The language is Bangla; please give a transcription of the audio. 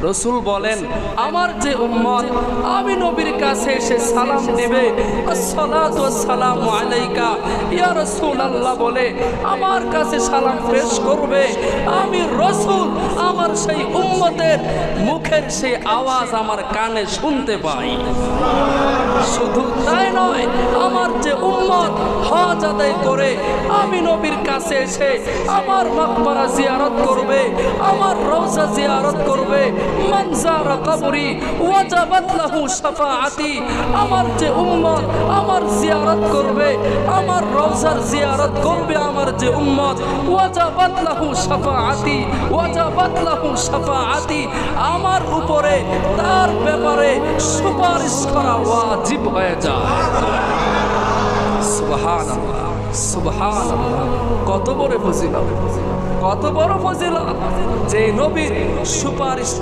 রাসূল বলেন আমার যে উম্মত আমি নবীর কাছে এসে সালাম দিবে আসসালাতু ওয়াসসালামু আলাইকা ইয়া রাসূলুল্লাহ বলে আমার কাছে সালাম পেশ করবে, আমি রাসূল আমার সেই উম্মতের মুখের সেই আওয়াজ আমার কানে শুনতে পাই। শুধু তাই নয়, আমার যে উম্মত হজ আদায় করে আমি নবীর কাছে এসে আমার মাকবারা জিয়ারত করবে, আমার রওজা জিয়ারত করবে, মান যারা কবরি ওয়াজাবাত লাহু শাফাআতি, আমার যে উম্মত আমার জিয়ারত করবে, আমার রওজার জিয়ারত করবে, আমার যে উম্মত ওয়াজাবাত লাহু শাফাআতি, ওয়াজাবাত লাহু শাফাআতি, আমার উপরে তার ব্যাপারে সুপারিশ করা ওয়াজিব হয়ে যায়। সুবহানাল্লাহ, সুবহানাল্লাহ, কত বড় ফজিলত, কত বড় ফজিলত যে নবীর সুপারিশ